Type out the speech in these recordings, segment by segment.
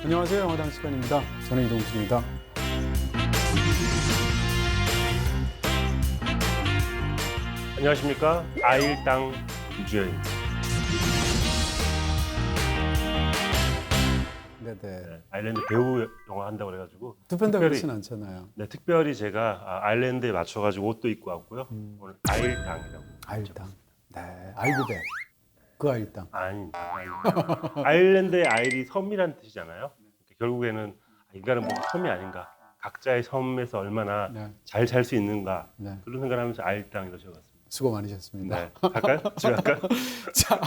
안녕하세요. 영화당 시간입니다. 저는 이동준입니다. 안녕하십니까. 아일당 유주현입니다. 네네. 아일랜드 배우 영화 한다고 그래가지고 두 편 다 그렇진 않잖아요. 네, 특별히 제가 아일랜드에 맞춰가지고 옷도 입고 왔고요. 오늘 아일당이라고. 아일당. 네. 아일드대. 그 아일당. 아닙니다. 아일랜드의 아일이 섬이란 뜻이잖아요. 결국에는 인간은 뭐 섬이 아닌가. 각자의 섬에서 얼마나 네. 잘 살 수 있는가. 네. 그런 생각을 하면서 아일당이라고 적었습니다. 수고 많으셨습니다. 네. 갈까요? 집에 갈까요? 자,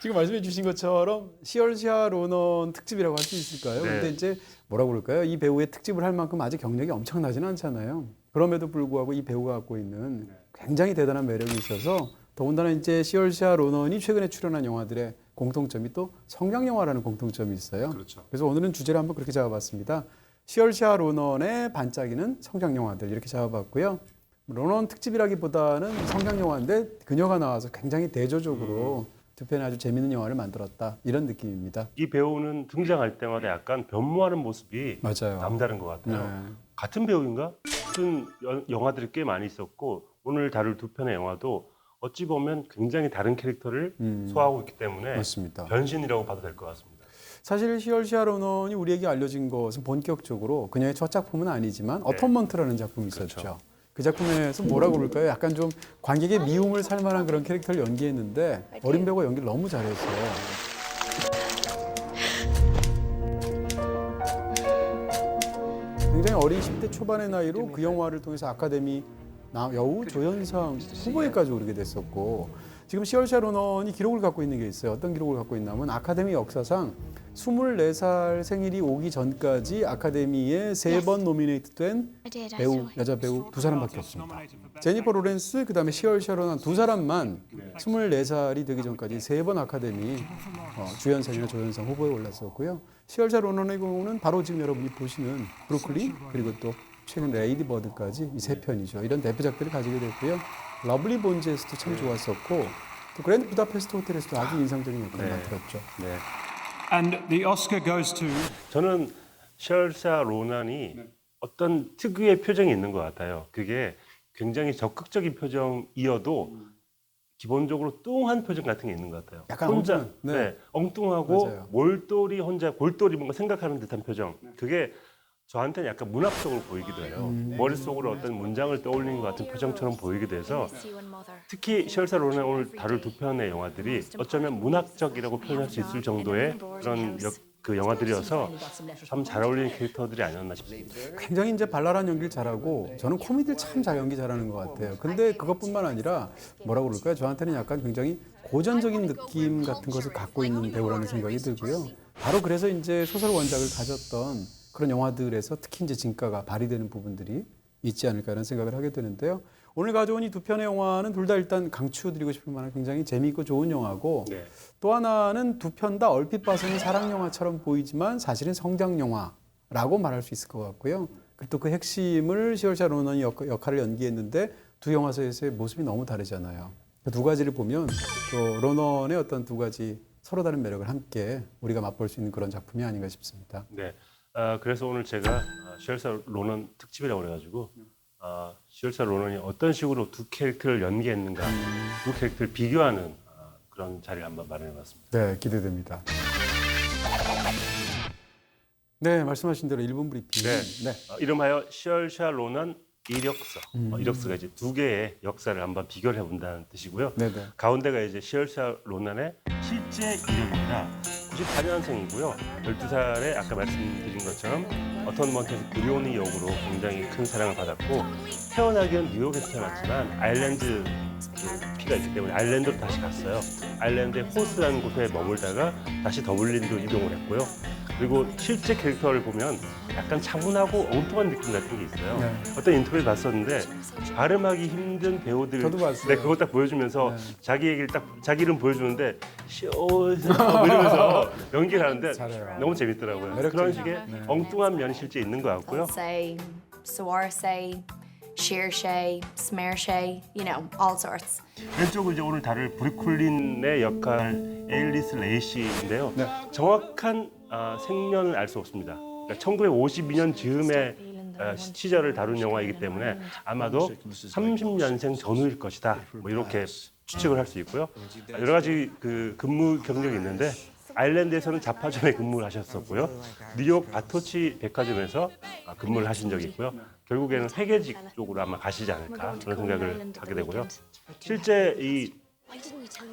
지금 말씀해 주신 것처럼 시얼샤 로넌 특집이라고 할 수 있을까요? 네. 근데 이제 뭐라고 그럴까요? 이 배우의 특집을 할 만큼 아직 경력이 엄청나지는 않잖아요. 그럼에도 불구하고 이 배우가 갖고 있는 굉장히 대단한 매력이 있어서 더군다나 이제 시얼샤 로넌이 최근에 출연한 영화들의 공통점이 또 성장 영화라는 공통점이 있어요. 그렇죠. 그래서 오늘은 주제를 한번 그렇게 잡아봤습니다. 시얼샤 로넌의 반짝이는 성장 영화들 이렇게 잡아봤고요. 로넌 특집이라기보다는 성장 영화인데 그녀가 나와서 굉장히 대조적으로 두 편의 아주 재밌는 영화를 만들었다 이런 느낌입니다. 이 배우는 등장할 때마다 약간 변모하는 모습이 맞아요. 남다른 것 같아요. 네. 같은 배우인가? 같은 영화들이 꽤 많이 있었고 오늘 다룰 두 편의 영화도 어찌 보면 굉장히 다른 캐릭터를 소화하고 있기 때문에 맞습니다. 변신이라고 봐도 될 것 같습니다. 사실 시얼샤 로넌이 우리에게 알려진 것은 본격적으로 그녀의 첫 작품은 아니지만 어톤먼트라는 작품이 있었죠. 그렇죠. 그 작품에서 뭐라고 그럴까요? 약간 좀 관객의 미움을 살 만한 그런 캐릭터를 연기했는데 어린 배우가 연기를 너무 잘했어요. 굉장히 어린 10대 초반의 나이로 그 영화를 통해서 아카데미 여우 조연상 후보에까지 오르게 됐었고 지금 시얼샤 로넌이 기록을 갖고 있는 게 있어요. 어떤 기록을 갖고 있냐면 아카데미 역사상 24살 생일이 오기 전까지 아카데미에 3번 노미네이트된 배우, 여자 배우 두 사람밖에 없습니다. 제니퍼 로렌스, 그다음에 시얼샤 로넌 두 사람만 24살이 되기 전까지 3번 아카데미 주연상이나 조연상 후보에 올랐었고요. 시얼샤 로넌의 경우는 바로 지금 여러분이 보시는 브루클린 그리고 또 최근 레이디 버드까지 이 세 편이죠. 이런 대표작들을 가지게 됐고요. 러블리 본즈에서도 참 좋았었고 또 그랜드 부다페스트 호텔에서도 아주 인상적인 역할을 맡았죠. 네. And the Oscar goes to 저는 셜샤 로난이 어떤 특유의 표정이 있는 것 같아요. 그게 굉장히 적극적인 표정이어도 기본적으로 뚱한 표정 같은 게 있는 것 같아요. 약간 혼자 엉뚱한, 네. 엉뚱하고 맞아요. 몰돌이 혼자 골똘히 뭔가 생각하는 듯한 표정. 그게 저한테는 약간 문학적으로 보이기도 해요. 머릿속으로 어떤 문장을 떠올리는 것 같은 표정처럼 보이기도 해서 특히 셜사 로난 오늘 다룰 두 편의 영화들이 어쩌면 문학적이라고 표현할 수 있을 정도의 그런 그 영화들이어서 참 잘 어울리는 캐릭터들이 아니었나 싶습니다. 굉장히 이제 발랄한 연기를 잘하고 저는 코미디를 참 잘 연기 잘하는 것 같아요. 근데 그것뿐만 아니라 뭐라고 그럴까요? 저한테는 약간 굉장히 고전적인 느낌 같은 것을 갖고 있는 배우라는 생각이 들고요. 바로 그래서 이제 소설 원작을 가졌던 그런 영화들에서 특히 이제 진가가 발휘되는 부분들이 있지 않을까라는 생각을 하게 되는데요. 오늘 가져온 이 두 편의 영화는 둘 다 일단 강추드리고 싶을 만한 굉장히 재미있고 좋은 영화고 네. 또 하나는 두 편 다 얼핏 봐서는 사랑 영화처럼 보이지만 사실은 성장 영화라고 말할 수 있을 것 같고요. 그리고 또 그 핵심을 시얼샤 로넌이 역할을 연기했는데 두 영화에서의 모습이 너무 다르잖아요. 그 두 가지를 보면 또 로넌의 어떤 두 가지 서로 다른 매력을 함께 우리가 맛볼 수 있는 그런 작품이 아닌가 싶습니다. 네. 그래서 오늘 제가 셜사 로넌 특집이라고 그래가지고 셜사 로넌이 어떤 식으로 두 캐릭터를 연기했는가, 두 캐릭터를 비교하는 그런 자리를 한번 마련해봤습니다. 네, 기대됩니다. 네, 말씀하신 대로 1분 브리핑. 네. 이름하여 셜샤 로넌 이력서. 이력서가 이제 두 개의 역사를 한번 비교를 해본다는 뜻이고요. 네네. 가운데가 이제 시얼샤 로난의 실제 이력입니다. 94년생이고요. 12살에 아까 말씀드린 것처럼 어톤먼트에서 브리오니 역으로 굉장히 큰 사랑을 받았고 태어나기는 뉴욕에서 태어났지만 아일랜드 피가 있기 때문에 아일랜드로 다시 갔어요. 아일랜드의 호스라는 곳에 머물다가 다시 더블린으로 이동을 했고요. 그리고 실제 캐릭터를 보면 약간 차분하고 엉뚱한 느낌 같은 게 있어요. 네. 어떤 인터뷰를 봤었는데 발음하기 힘든 배우들, 저도 봤어요. 네, 그거 딱 보여주면서 네. 자기 얘기를 자기 이름 보여주는데 뭐 이러면서 연기를 하는데 잘해요. 너무 재밌더라고요. 매력적이죠. 그런 식의 네. 엉뚱한 면이 실제 있는 것 같고요. Say, Sawara say, shear shay, smear shay, you know, all sorts. 왼쪽은 이제 오늘 다룰 브루클린의 역할 에일리스 레이시인데요. 네. 정확한 생년을 알 수 없습니다. 그러니까 1952년 즈음의 시절을 다룬 영화이기 때문에 아마도 30년생 전후일 것이다. 뭐 이렇게 추측을 할 수 있고요. 여러 가지 그 근무 경력이 있는데 아일랜드에서는 자파점에 근무를 하셨었고요. 뉴욕 바토치 백화점에서 근무를 하신 적이 있고요. 결국에는 회계직 쪽으로 아마 가시지 않을까 그런 생각을 하게 되고요. 실제 이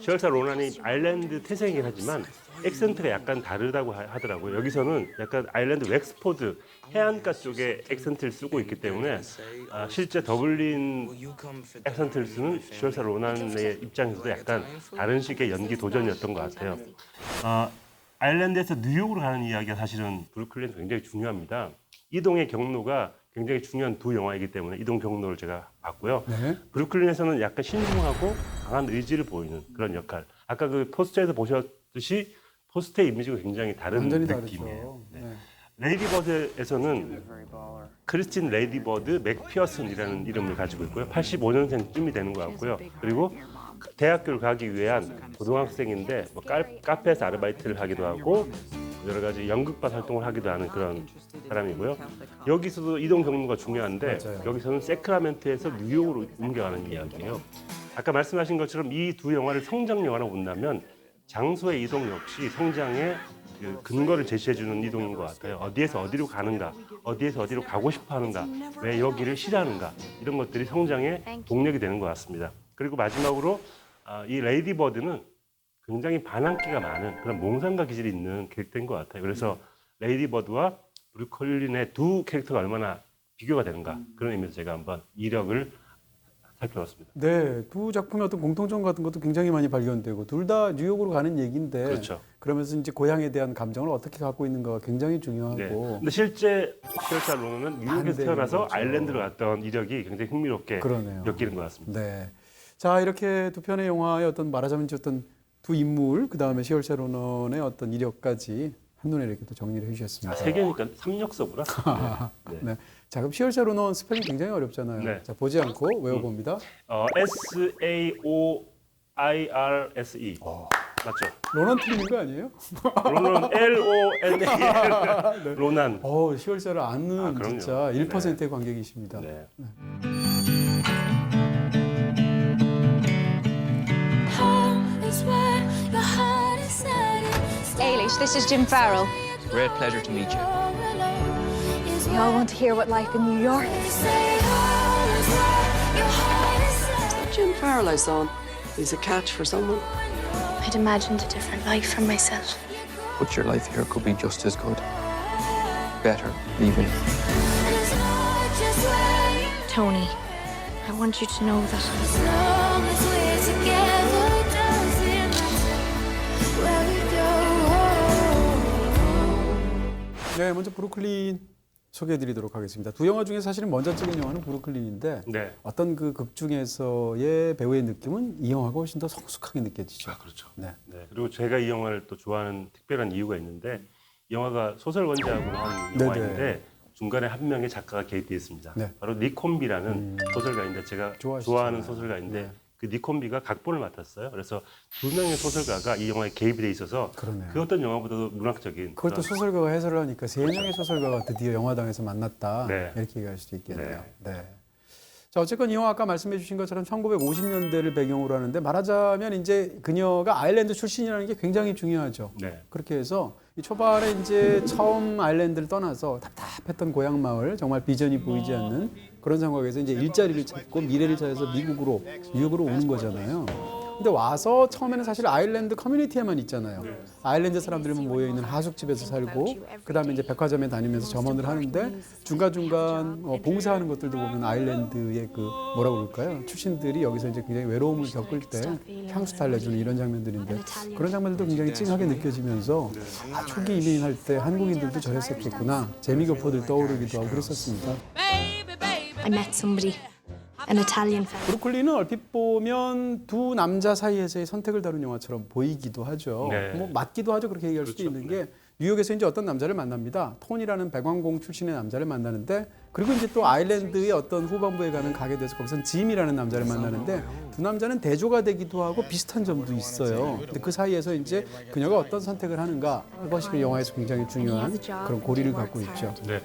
시얼사 로난이 아일랜드 태생이긴 하지만 액센트가 약간 다르다고 하더라고요. 여기서는 약간 아일랜드 웩스포드 해안가 쪽에 액센트를 쓰고 있기 때문에 실제 더블린 액센트를 쓰는 시얼사 로난의 입장에서도 약간 다른 식의 연기 도전이었던 것 같아요. 아일랜드에서 뉴욕으로 가는 이야기가 사실은 브루클린 굉장히 중요합니다. 이동의 경로가 굉장히 중요한 두 영화이기 때문에 이동 경로를 제가 봤고요. 네. 브루클린에서는 약간 신중하고 강한 의지를 보이는 그런 역할. 아까 그 포스터에서 보셨듯이 포스터의 이미지가 굉장히 다른 완전히 느낌이에요. 다르죠. 네. 레이디버드에서는 크리스틴 레이디버드 맥피어슨이라는 이름을 가지고 있고요. 85년생쯤이 되는 것 같고요. 그리고 대학교를 가기 위한 고등학생인데 뭐 카페에서 아르바이트를 하기도 하고 여러 가지 연극반 활동을 하기도 하는 그런 사람이고요. 여기서도 이동 경로가 중요한데 맞아요. 여기서는 세크라멘토에서 뉴욕으로 옮겨가는 이야기예요. 아까 말씀하신 것처럼 이 두 영화를 성장 영화로 본다면 장소의 이동 역시 성장의 그 근거를 제시해주는 이동인 것 같아요. 어디에서 어디로 가는가, 어디에서 어디로 가고 싶어 하는가, 왜 여기를 싫어하는가 이런 것들이 성장의 동력이 되는 것 같습니다. 그리고 마지막으로 이 레이디 버드는 굉장히 반항기가 많은 그런 몽상가 기질이 있는 캐릭터인 것 같아요. 그래서 레이디 버드와 브루클린의 두 캐릭터가 얼마나 비교가 되는가 그런 의미에서 제가 한번 이력을 살펴봤습니다. 네, 두 작품의 어떤 공통점 같은 것도 굉장히 많이 발견되고 둘 다 뉴욕으로 가는 얘기인데 그렇죠. 그러면서 이제 고향에 대한 감정을 어떻게 갖고 있는가가 굉장히 중요하고 네. 근데 실제 시얼사 로난은 뉴욕에서 반대인 태어나서 거죠. 아일랜드로 갔던 이력이 굉장히 흥미롭게 그러네요. 엮이는 것 같습니다. 네. 자, 이렇게 두 편의 영화의 어떤 말하자면 이제 어떤 두 인물, 그 다음에 시얼사 로넌의 어떤 이력까지 한눈에 이렇게 또 정리를 해주셨습니다. 세 개니까 3역서구나. 네. 네. 네. 자, 그럼 시얼사 로넌 스펠링 굉장히 어렵잖아요. 네. 자, 보지 않고 외워봅니다. SAOIRSE. 맞죠? 로넌 틀린 거 아니에요? 로난 LONAL. 로난. 시얼사를 아는 그럼요. 진짜 1%의 관객이십니다. 네. Ailish, this is Jim Farrell. Great pleasure to meet you. We all want to hear what life in New York is. Jim Farrell I saw. He's a catch for someone. I'd imagined a different life for myself. But your life here could be just as good. Better, even. Tony, I want you to know that 네, 먼저 브루클린 소개해드리도록 하겠습니다. 두 영화 중에 사실은 먼저 찍은 영화는 브루클린인데 네. 어떤 그 극 중에서의 배우의 느낌은 이 영화가 훨씬 더 성숙하게 느껴지죠. 그렇죠. 네. 네. 그리고 제가 이 영화를 또 좋아하는 특별한 이유가 있는데 이 영화가 소설 원작으로 한 네네. 영화인데 중간에 한 명의 작가가 개입되어 있습니다. 네. 바로 니콤비라는 소설가인데 제가 좋아하시잖아요. 좋아하는 소설가인데 네. 그 니콤비가 각본을 맡았어요. 그래서 두 명의 소설가가 이 영화에 개입이 돼 있어서 그러네요. 그 어떤 영화보다도 문학적인 그걸 또 그런- 소설가가 해설을 하니까 세 명의 소설가가 드디어 영화당에서 만났다 네. 이렇게 얘기할 수도 있겠네요. 네. 자, 어쨌건 이 영화 아까 말씀해 주신 것처럼 1950년대를 배경으로 하는데 말하자면 이제 그녀가 아일랜드 출신이라는 게 굉장히 중요하죠. 네. 그렇게 해서 이 초반에 이제 처음 아일랜드를 떠나서 답답했던 고향 마을, 정말 비전이 보이지 않는 그런 상황에서 이제 일자리를 찾고 미래를 찾아서 미국으로, 뉴욕으로 오는 거잖아요. 근데 와서 처음에는 사실 아일랜드 커뮤니티에만 있잖아요. 아일랜드 사람들만 모여 있는 하숙집에서 살고, 그 다음에 이제 백화점에 다니면서 점원을 하는데 중간중간 봉사하는 것들도 보면 아일랜드의 그 뭐라고 그럴까요? 출신들이 여기서 이제 굉장히 외로움을 겪을 때 향수 달래주는 이런 장면들인데 그런 장면들도 굉장히 찡하게 느껴지면서 초기 이민할 때 한국인들도 저랬었겠구나. 재미교포들 떠오르기도 하고 그랬었습니다. I met somebody, an Italian fellow. 브루클린은 얼핏 보면 두 남자 사이에서의 선택을 다룬 영화처럼 보이기도 하죠. 네. 뭐 맞기도 하죠. 그렇게 얘기할 수도 그렇죠. 있는 게 뉴욕에서 이제 어떤 남자를 만납니다. 톤이라는 백왕공 출신의 남자를 만나는데 그리고 이제 또 아일랜드의 어떤 후반부에 가는 가게 돼서 거기서 짐이라는 남자를 만나는데 두 남자는 대조가 되기도 하고 비슷한 점도 있어요. 근데 그 사이에서 이제 그녀가 어떤 선택을 하는가 그것이 그 영화에서 굉장히 중요한 그런 고리를 갖고 있죠. 네,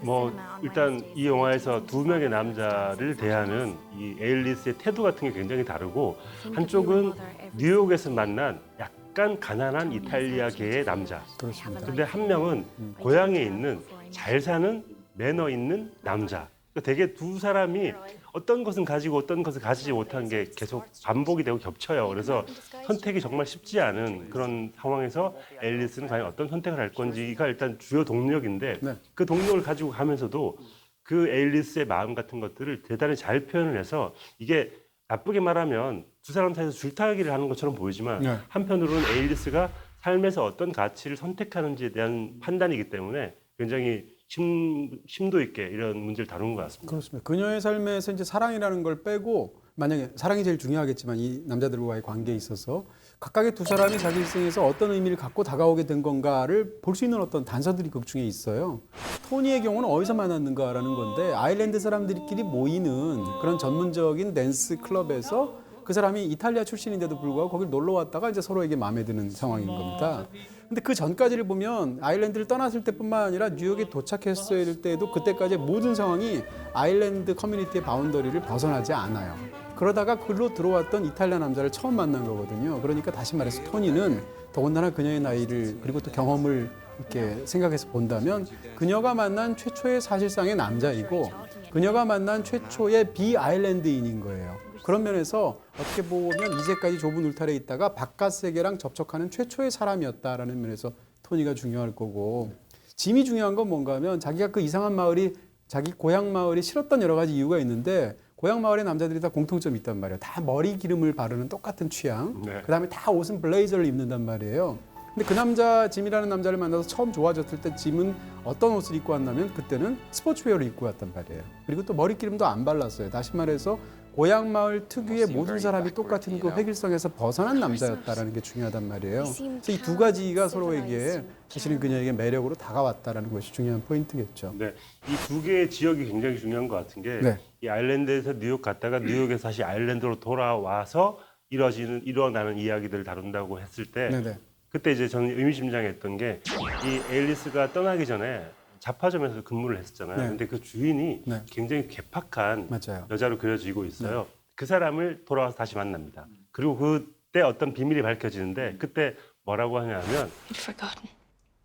뭐 일단 이 영화에서 두 명의 남자를 대하는 이 에일리스의 태도 같은 게 굉장히 다르고 한쪽은 뉴욕에서 만난 약간 가난한 이탈리아계의 남자. 그렇습니다. 근데 한 명은 고향에 있는 잘 사는 매너 있는 남자. 그러니까 되게 두 사람이 어떤 것은 가지고 어떤 것을 가지지 못한 게 계속 반복이 되고 겹쳐요. 그래서 선택이 정말 쉽지 않은 그런 상황에서 앨리스는 과연 어떤 선택을 할 건지가 일단 주요 동력인데 네. 그 동력을 가지고 가면서도 그 앨리스의 마음 같은 것들을 대단히 잘 표현을 해서 이게 나쁘게 말하면 두 사람 사이에서 줄타기를 하는 것처럼 보이지만 네. 한편으로는 앨리스가 삶에서 어떤 가치를 선택하는지에 대한 판단이기 때문에 굉장히 심도 있게 이런 문제를 다루는 것 같습니다. 그렇습니다. 그녀의 삶에서 이제 사랑이라는 걸 빼고 만약에 사랑이 제일 중요하겠지만 이 남자들과의 관계에 있어서 각각의 두 사람이 자기 일생에서 어떤 의미를 갖고 다가오게 된 건가를 볼 수 있는 어떤 단서들이 극 중에 있어요. 토니의 경우는 어디서 만났는가라는 건데 아일랜드 사람들끼리 모이는 그런 전문적인 댄스 클럽에서 그 사람이 이탈리아 출신인데도 불구하고 거길 놀러 왔다가 이제 서로에게 마음에 드는 상황인 겁니다. 근데 그 전까지를 보면 아일랜드를 떠났을 때뿐만 아니라 뉴욕에 도착했을 때도 그때까지 모든 상황이 아일랜드 커뮤니티의 바운더리를 벗어나지 않아요. 그러다가 글로 들어왔던 이탈리아 남자를 처음 만난 거거든요. 그러니까 다시 말해서 토니는 더군다나 그녀의 나이를 그리고 또 경험을 이렇게 생각해서 본다면 그녀가 만난 최초의 사실상의 남자이고 그녀가 만난 최초의 비아일랜드인인 거예요. 그런 면에서 어떻게 보면 이제까지 좁은 울타리에 있다가 바깥 세계랑 접촉하는 최초의 사람이었다라는 면에서 토니가 중요할 거고 짐이 중요한 건 뭔가 하면 자기가 그 이상한 마을이 자기 고향 마을이 싫었던 여러 가지 이유가 있는데 고향 마을의 남자들이 다 공통점이 있단 말이에요. 다 머리 기름을 바르는 똑같은 취향. 네. 그다음에 다 옷은 블레이저를 입는단 말이에요. 근데 그 남자 짐이라는 남자를 만나서 처음 좋아졌을 때 짐은 어떤 옷을 입고 왔냐면 그때는 스포츠웨어를 입고 왔단 말이에요. 그리고 또 머리 기름도 안 발랐어요. 다시 말해서 고향 마을 특유의 모든 사람이 똑같은 그 획일성에서 벗어난 남자였다라는 게 중요하단 말이에요. 그래서 이 두 가지가 서로에게 사실은 그녀에게 매력으로 다가왔다라는 것이 중요한 포인트겠죠. 네, 이 두 개의 지역이 굉장히 중요한 것 같은 게 네. 이 아일랜드에서 뉴욕 갔다가 뉴욕에서 다시 아일랜드로 돌아와서 일어나는 이야기들을 다룬다고 했을 때 네네. 그때 이제 저는 의미심장했던 게 이 앨리스가 떠나기 전에 잡화점에서 근무를 했었잖아요. 네. 근데 그 주인이 네. 굉장히 괴팍한 맞아요. 여자로 그려지고 있어요. 그 사람을 돌아와서 다시 만납니다. 그리고 그때 어떤 비밀이 밝혀지는데 그때 뭐라고 하냐면 I'd forgotten.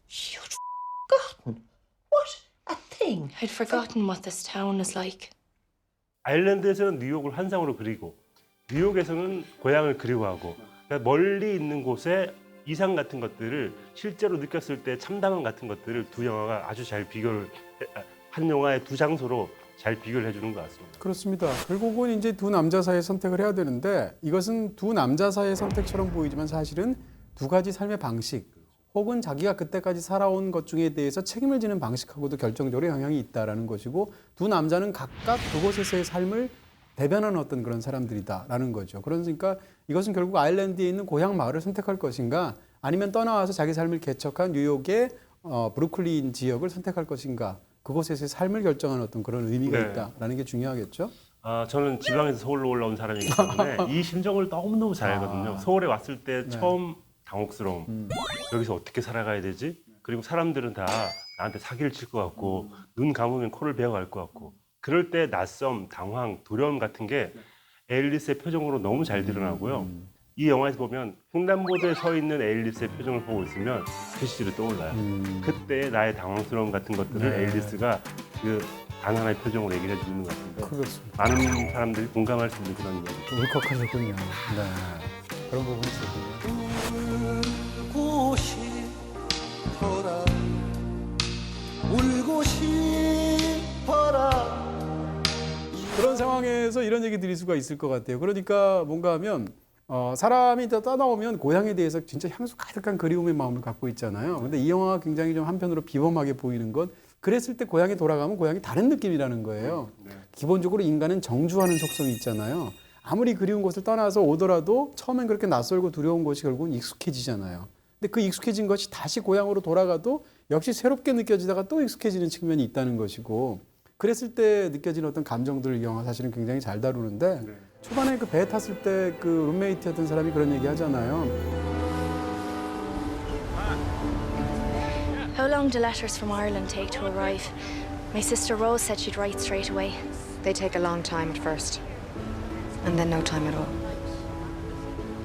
You'd forgotten? What a thing! I'd forgotten what this town is like. 아일랜드에서는 뉴욕을 환상으로 그리고 뉴욕에서는 고향을 그리워하고 그러니까 멀리 있는 곳에 이상 같은 것들을 실제로 느꼈을 때 참담함 같은 것들을 두 영화가 아주 잘 비교를 한 영화의 두 장소로 잘 비교를 해주는 것 같습니다. 그렇습니다. 결국은 이제 두 남자 사이의 선택을 해야 되는데 이것은 두 남자 사이의 선택처럼 보이지만 사실은 두 가지 삶의 방식 혹은 자기가 그때까지 살아온 것 중에 대해서 책임을 지는 방식하고도 결정적으로 영향이 있다라는 것이고 두 남자는 각각 그곳에서의 삶을 대변하는 어떤 그런 사람들이다라는 거죠. 그러니까 이것은 결국 아일랜드에 있는 고향 마을을 선택할 것인가 아니면 떠나와서 자기 삶을 개척한 뉴욕의 브루클린 지역을 선택할 것인가 그곳에서의 삶을 결정하는 어떤 그런 의미가 네. 있다라는 게 중요하겠죠. 저는 지방에서 서울로 올라온 사람이기 때문에 이 심정을 너무너무 잘 알거든요. 서울에 왔을 때 처음 당혹스러움. 여기서 어떻게 살아가야 되지? 그리고 사람들은 다 나한테 사기를 칠 것 같고 눈 감으면 코를 베어갈 것 같고 그럴 때 낯섦, 당황, 두려움 같은 게 앨리스의 표정으로 너무 잘 드러나고요. 이 영화에서 보면 횡단보도에 서 있는 앨리스의 표정을 보고 있으면 그 시절이 떠올라요. 그때 나의 당황스러움 같은 것들을 앨리스가 그 단 하나의 표정으로 얘기를 해주는 것 같은데 그렇습니다. 많은 사람들이 공감할 수 있는 그런 이야기. 울컥하셨군요. 네. 그런 부분이 있었군요. 울고 싶어라 울고 싶어라 그런 상황에서 이런 얘기 드릴 수가 있을 것 같아요. 그러니까 뭔가 하면 사람이 떠나오면 고향에 대해서 진짜 향수 가득한 그리움의 마음을 갖고 있잖아요. 근데 이 영화가 굉장히 좀 한편으로 비범하게 보이는 건 그랬을 때 고향에 돌아가면 고향이 다른 느낌이라는 거예요. 기본적으로 인간은 정주하는 속성이 있잖아요. 아무리 그리운 곳을 떠나서 오더라도 처음엔 그렇게 낯설고 두려운 곳이 결국은 익숙해지잖아요. 근데 그 익숙해진 것이 다시 고향으로 돌아가도 역시 새롭게 느껴지다가 또 익숙해지는 측면이 있다는 것이고 그랬을 때 느껴지는 어떤 감정들을 이 영화 사실은 굉장히 잘 다루는데 초반에 그 배에 탔을 때 그 룸메이트였던 사람이 그런 얘기 하잖아요. How long do letters from Ireland take to arrive? My sister Rose said she'd write straight away. They take a long time at first, and then no time at all.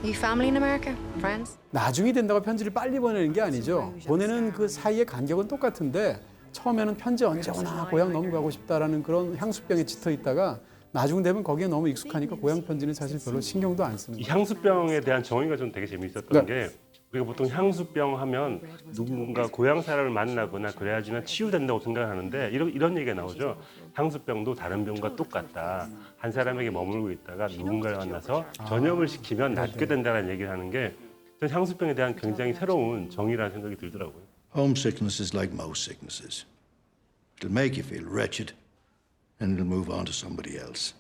You family in America? Friends? 나중이 된다고 편지를 빨리 보내는 게 아니죠. 보내는 그 사이의 간격은 똑같은데 처음에는 편지 언제 오나 고향 너무 가고 싶다라는 그런 향수병에 짙어 있다가 나중 되면 거기에 너무 익숙하니까 고향 편지는 사실 별로 신경도 안 쓰는 이 거예요. 향수병에 대한 정의가 좀 되게 재미있었던 게 우리가 보통 향수병 하면 누군가 고향 사람을 만나거나 그래야지만 치유된다고 생각하는데 이런 얘기가 나오죠. 향수병도 다른 병과 똑같다. 한 사람에게 머물고 있다가 누군가를 만나서 전염을 시키면 낫게 된다는 얘기를 하는 게 전 향수병에 대한 굉장히 새로운 정의라는 생각이 들더라고요. Homesickness is like most sicknesses. It'll make you feel wretched and it'll move on to somebody else.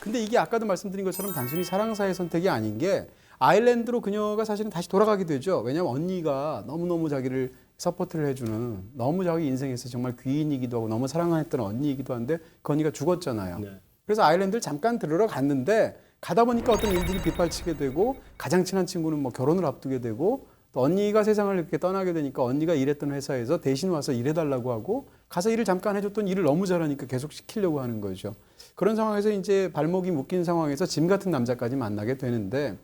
근데 이게 아까도 말씀드린 것처럼 단순히 사랑사의 선택이 아닌 게 아일랜드로 그녀가 사실은 다시 돌아가게 되죠. 왜냐하면 언니가 너무너무 자기를 서포트를 해주는 너무 자기 인생에서 정말 귀인이기도 하고 너무 사랑했던 언니이기도 한데 그 언니가 죽었잖아요. 네. 그래서 아일랜드를 잠깐 들으러 갔는데 가다 보니까 어떤 일들이 빗발치게 되고 가장 친한 친구는 뭐 결혼을 앞두게 되고 또 언니가 세상을 이렇게 떠나게 되니까 언니가 일했던 회사에서 대신 와서 일해달라고 하고 가서 일을 잠깐 해줬던 일을 너무 잘하니까 계속 시키려고 하는 거죠. 그런 상황에서 이제 발목이 묶인 상황에서 짐 같은 남자까지 만나게 되는데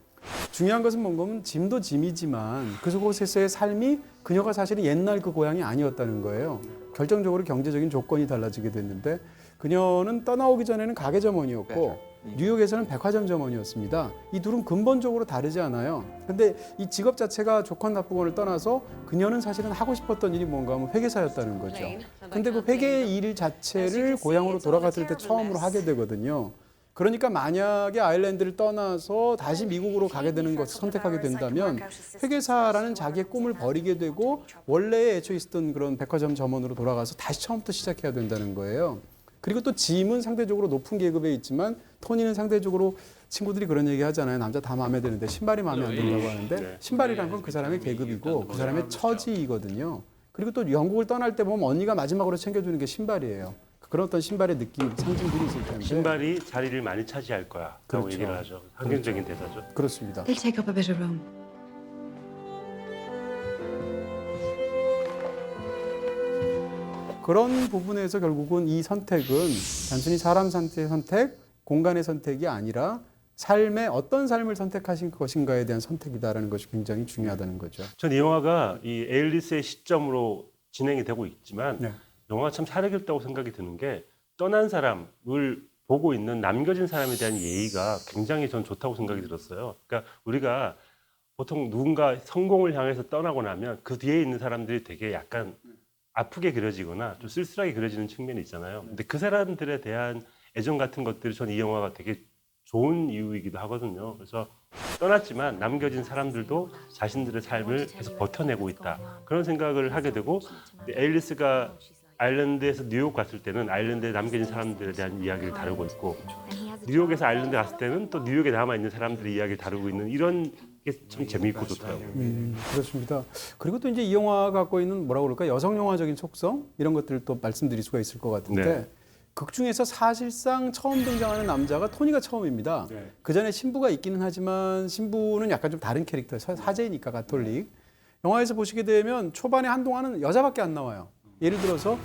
중요한 것은 뭔가 짐도 짐이지만 그곳에서의 삶이 그녀가 사실은 옛날 그 고향이 아니었다는 거예요. 결정적으로 경제적인 조건이 달라지게 됐는데 그녀는 떠나오기 전에는 가게 점원이었고 뉴욕에서는 백화점 점원이었습니다. 이 둘은 근본적으로 다르지 않아요. 근데 이 직업 자체가 좋건 나쁘건을 떠나서 그녀는 사실은 하고 싶었던 일이 뭔가 하면 회계사였다는 거죠. 근데 그 회계 일 자체를 고향으로 돌아갔을 때 처음으로 하게 되거든요. 그러니까 만약에 아일랜드를 떠나서 다시 미국으로 가게 되는 것을 선택하게 된다면 회계사라는 자기의 꿈을 버리게 되고 원래 애초에 있었던 그런 백화점 점원으로 돌아가서 다시 처음부터 시작해야 된다는 거예요. 그리고 또 짐은 상대적으로 높은 계급에 있지만 토니는 상대적으로 친구들이 그런 얘기 하잖아요. 남자 다 마음에 드는데 신발이 마음에 안 든다고 하는데 신발이란 건 그 사람의 계급이고 그 사람의 처지이거든요. 그리고 또 영국을 떠날 때 보면 언니가 마지막으로 챙겨주는 게 신발이에요. 그런 어떤 신발의 느낌, 상징들이 있을 텐데. 신발이 자리를 많이 차지할 거야 라고 그렇죠. 얘기를 하죠. 상징적인 대사죠. 그렇습니다. They'll take up a bit of room. 그런 부분에서 결국은 이 선택은 단순히 사람 선택, 공간의 선택이 아니라 삶의 어떤 삶을 선택하신 것인가에 대한 선택이다라는 것이 굉장히 중요하다는 거죠. 전 이 영화가 이 앨리스의 시점으로 진행이 되고 있지만 네. 영화가 참 살아있다고 생각이 드는 게 떠난 사람을 보고 있는 남겨진 사람에 대한 예의가 굉장히 전 좋다고 생각이 들었어요. 그러니까 우리가 보통 누군가 성공을 향해서 떠나고 나면 그 뒤에 있는 사람들이 되게 약간 아프게 그려지거나 좀 쓸쓸하게 그려지는 측면이 있잖아요. 근데 그 사람들에 대한 애정 같은 것들이 전 이 영화가 되게 좋은 이유이기도 하거든요. 그래서 떠났지만 남겨진 사람들도 자신들의 삶을 계속 버텨내고 있다. 그런 생각을 하게 되고 앨리스가 아일랜드에서 뉴욕 갔을 때는 아일랜드에 남겨진 사람들에 대한 이야기를 다루고 있고 뉴욕에서 아일랜드 갔을 때는 또 뉴욕에 남아있는 사람들의 이야기를 다루고 있는 이런 게 참 재미있고 좋더라고요. 그렇습니다. 그리고 또 이제 이 영화가 갖고 있는 뭐라고 그럴까 여성 영화적인 속성 이런 것들을 또 말씀드릴 수가 있을 것 같은데 네. 극 중에서 사실상 처음 등장하는 남자가 토니가 처음입니다. 네. 그 전에 신부가 있기는 하지만 신부는 약간 좀 다른 캐릭터, 사제니까 가톨릭. 영화에서 보시게 되면 초반에 한동안은 여자밖에 안 나와요. 예를 들어서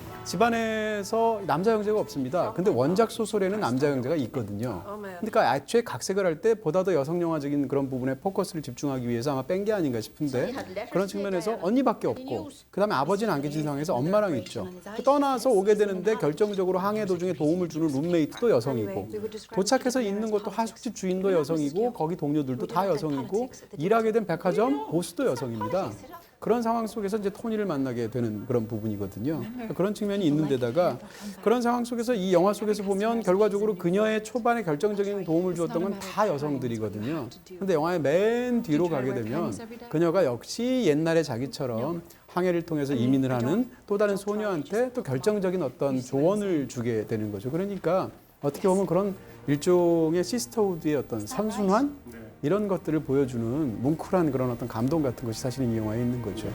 집안에서 남자 형제가 없습니다. 근데 원작 소설에는 남자 형제가 있거든요. 그러니까 애초에 각색을 할 때 보다 더 여성 영화적인 그런 부분에 포커스를 집중하기 위해서 아마 뺀 게 아닌가 싶은데 그런 측면에서 언니밖에 없고 그다음에 아버지는 안 계신 상황에서 엄마랑 있죠. 떠나서 오게 되는데 결정적으로 항해 도중에 도움을 주는 룸메이트도 여성이고 도착해서 있는 것도 하숙집 주인도 여성이고 거기 동료들도 다 여성이고 일하게 된 백화점 보스도 여성입니다. 그런 상황 속에서 이제 토니를 만나게 되는 그런 부분이거든요. 그런 측면이 있는 데다가 그런 상황 속에서 이 영화 속에서 보면 결과적으로 그녀의 초반에 결정적인 도움을 주었던 건 다 여성들이거든요. 근데 영화의 맨 뒤로 가게 되면 그녀가 역시 옛날에 자기처럼 항해를 통해서 이민을 하는 또 다른 소녀한테 또 결정적인 어떤 조언을 주게 되는 거죠. 그러니까 어떻게 보면 그런 일종의 시스터우드의 어떤 선순환 이런 것들을 보여주는 뭉클한 그런 어떤 감동 같은 것이 사실은 이 영화에 있는 거죠.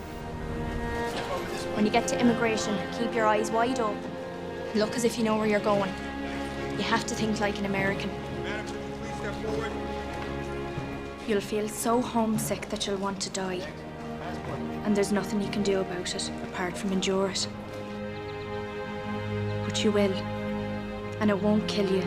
When you get to immigration, keep your eyes wide open. Look as if you know where you're going. You have to think like an American. You'll feel so homesick that you'll want to die. And there's nothing you can do about it apart from endure it. But you will. And it won't kill you.